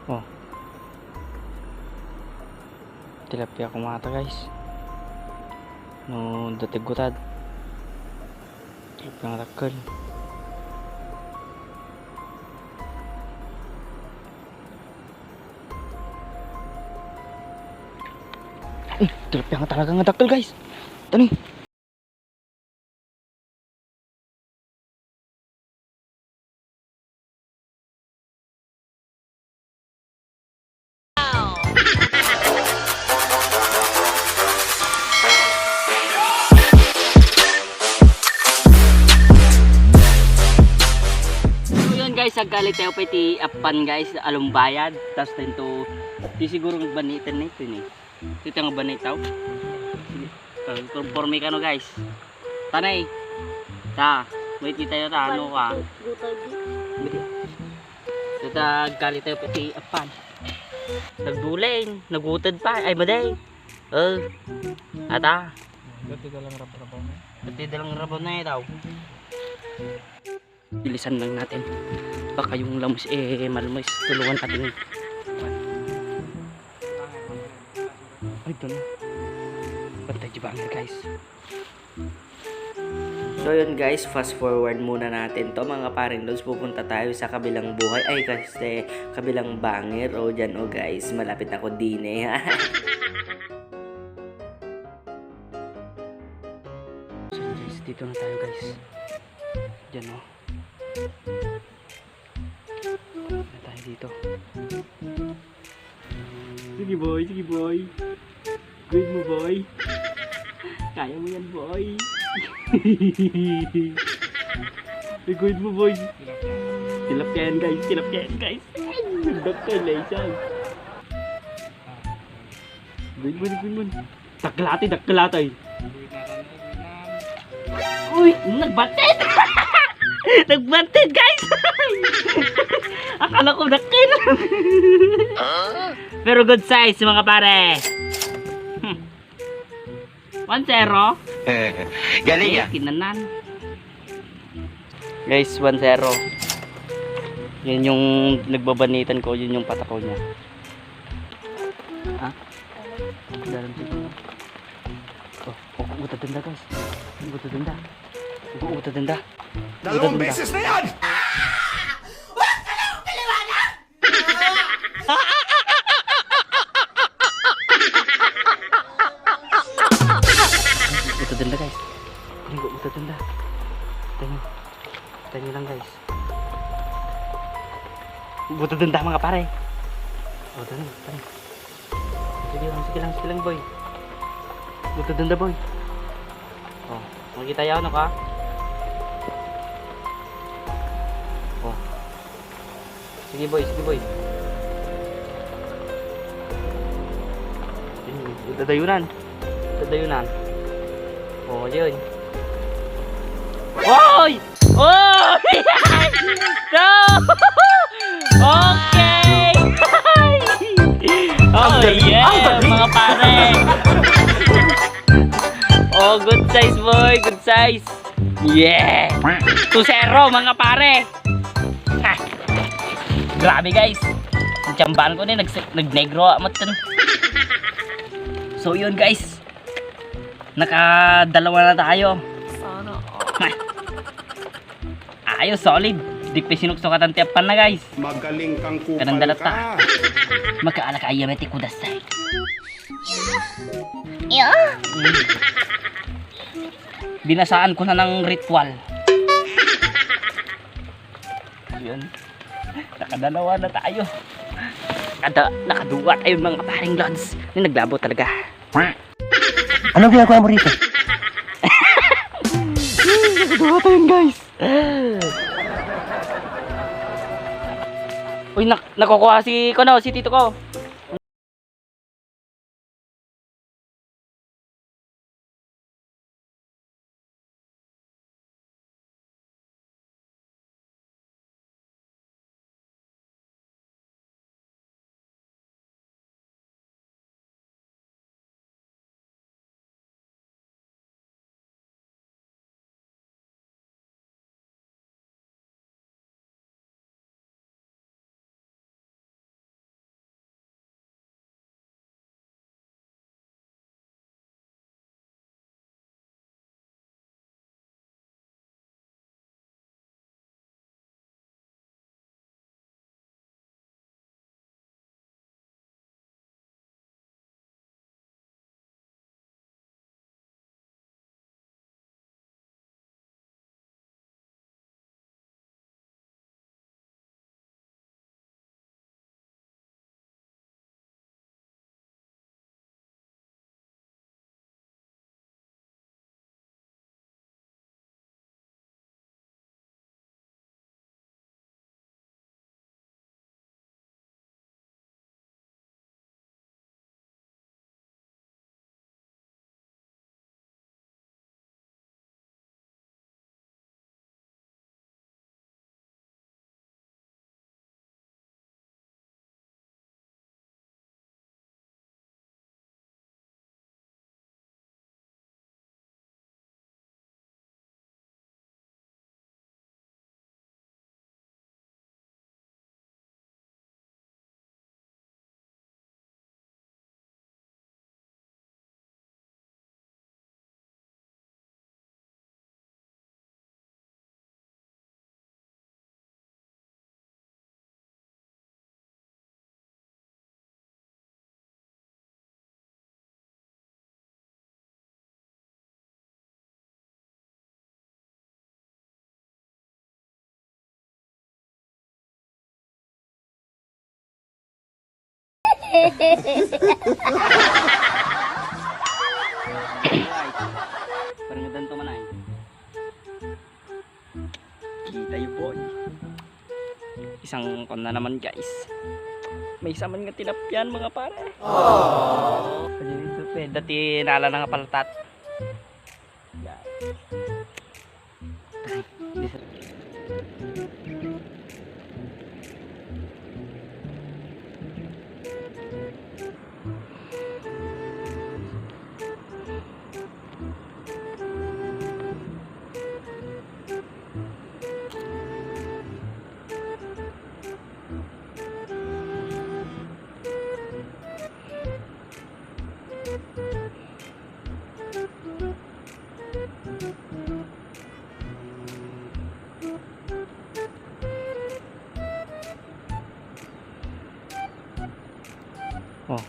Oh, tilapia kumata guys. No datigutad. Tilapia nga takkel. Tilapia nga talaga nga takkel guys. Tani. Guys, agkalit tayo pa iti apan guys, alumbayad. Tapos dito, di siguro magbanitan na ito eh. Ito nga banay tao. Conforme ka no guys. Tanay. Ta, wait tayo ta, ano ka? Ito agkalit tayo pa iti apan. Nagduling, nagutad pa. Ay, maday. Ata. Dati dalang rabaw na. Dati dalang rabaw na daw. Bilisan lang natin. Baka yung lamos malmois. Tulungan natin. Ay, ito na. Bantay di bangir guys. So yun guys, fast forward muna natin to mga paring lods. Pupunta tayo sa kabilang buhay. Ay kasi kabilang bangir. O dyan o guys, malapit ako din eh. So guys, dito na tayo guys. Dyan o. Na tayo dito. Sige boy, sige boy. Good mo boy. Kaya mo yan boy. Good mo boy. Tilapia yan guys, tilapia yan guys. Nagdakay na isang. Good mo. Taklatay. Uy, nagbatit. Nagbatit guys. Akala ko nakil. Pero good size mga pare. 1-0. Galing ya. Kinanan. Guys, 1-0. Yan yung nagbabanitan ko, yun yung patakaw niya. Ha? Dalam dito. Utadanda guys. Utadanda. Dalawang beses na yan! Utadanda guys. Utadanda. Tanyo lang guys. Utadanda mga pare. Tanyo. Sige lang boy. Utadanda boy. Makikita yaw no ka? Sige boy. Dadayunan. Yun. Oy! No! Okay! Yeah, mga pare. Good size boy, good size. Yeah! 2-0 mga pare. Grabe guys. Ang tiyambahan ko din nagnegro amat din. So yun guys. Nakadalawa na tayo. Sana. Ayos, solid. Di pa sinuksukatan tiyapan na guys. Magaling kang kupal ka. Magkaalak ayamete kudasay. Yeah. Binasaan ko na ng ritual. Yun. Nakadalawa na tayo. Nakaduwa tayo mga paring lods. Naglabo talaga. Anong ginagawa mo rito? Nakaduwa tayo guys. Uy, nakukuha si tito ko. Parang ganito man ay. Kita yung boy. Isang kon na naman guys. May isa man nga tilapyan mga pare. Oh. Dati nala na nga palatat. Oh.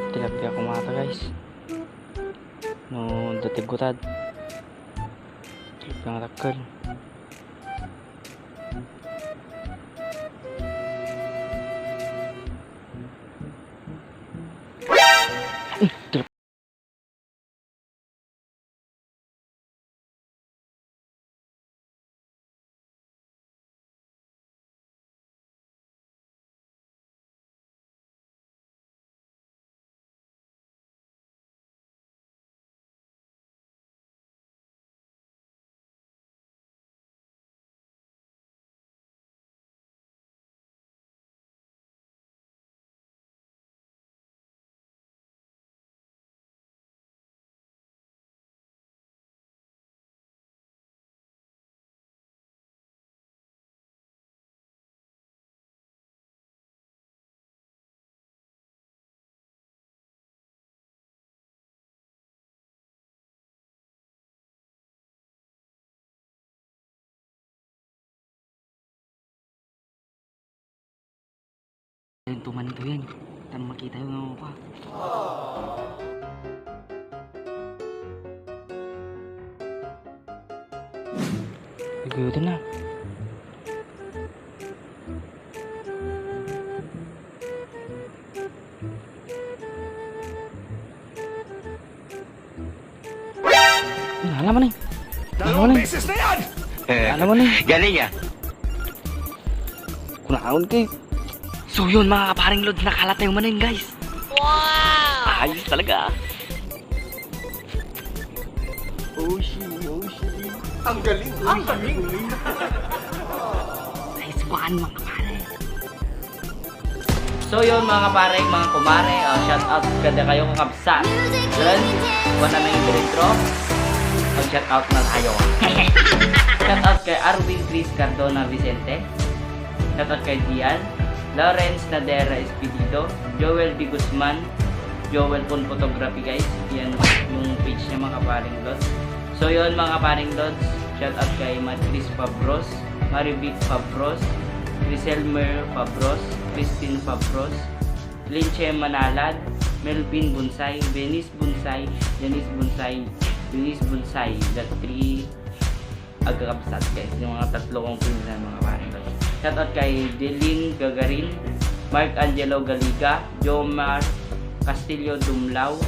Tilapia kumata guys. No, datig gutad. Tilapia nga takal. Tuman ito yan. Tanong makita yung mga pa. Nagayutin na. Alam mo na eh. Dalawang beses na yan! Alam mo na eh. Galing ah. Kunaon kayo. So yun mga kaparing lods, nakalat na yung manin guys. Wow! Ayos talaga. Oh shit. Ang galing! Ang galing! Nice one mga kapare. So yun mga kapare, mga kumare, shout out kada kayo kakabsat. Then, wala na yung diretro. Shout out na tayo. Shout out kay Arwin Chris Cardona Vicente. Shout out kay Dian Lawrence Nadera Espedido, Joel B. Guzman, Joel Pon Photography guys. Yan yung page niya mga kaparing lods. So yun mga kaparing lods, shout out kay Matris Fabros, Marivic Fabros, Griselmer Fabros, Christine Fabros, Linche Manalad, Melvin Bunsay, Venice Bunsay, Denise Bunsay, Denise Bunsay. That 3 agkakabsat guys, yung mga tatlo kong pinsan mga kaparing lods. Shoutout kay Delin Gagarin, Mark Angelo Galiga, Jomar Castillo Dumlao,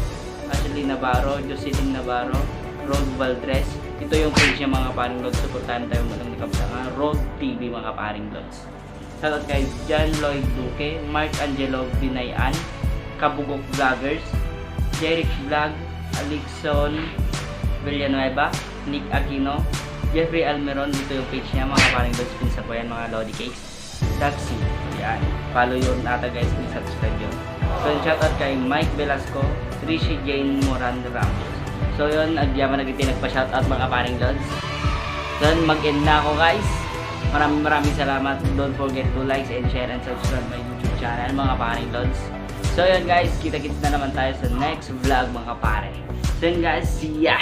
Ashley Navarro, Jocelyn Navarro, Rod Valdres. Ito yung page niya mga paring lods. Supportahan tayo mga nakapsa. Road TV mga paring lods. Shoutout kay John Lloyd Duque, Mark Angelo Binayan, Kabugok Vloggers, Jeric Vlog, Alexon Villanueva, Nick Aquino, Jeffrey Almeron. Dito yung page niya mga paring lods. Pinsa ko yan mga Lodi Cakes. Taxi. Yan. Follow yun ata guys. Subscribe yun. So shoutout kay Mike Velasco, Rishi Jane Moran Ramos. So yun. Agyaman na kita nagpa-shoutout mga paring lods. So mag-end na ako guys. Maraming salamat. Don't forget to like and share and subscribe my YouTube channel mga paring lods. So yun guys. Kita-kits na naman tayo sa next vlog mga pare. So yun guys. See ya!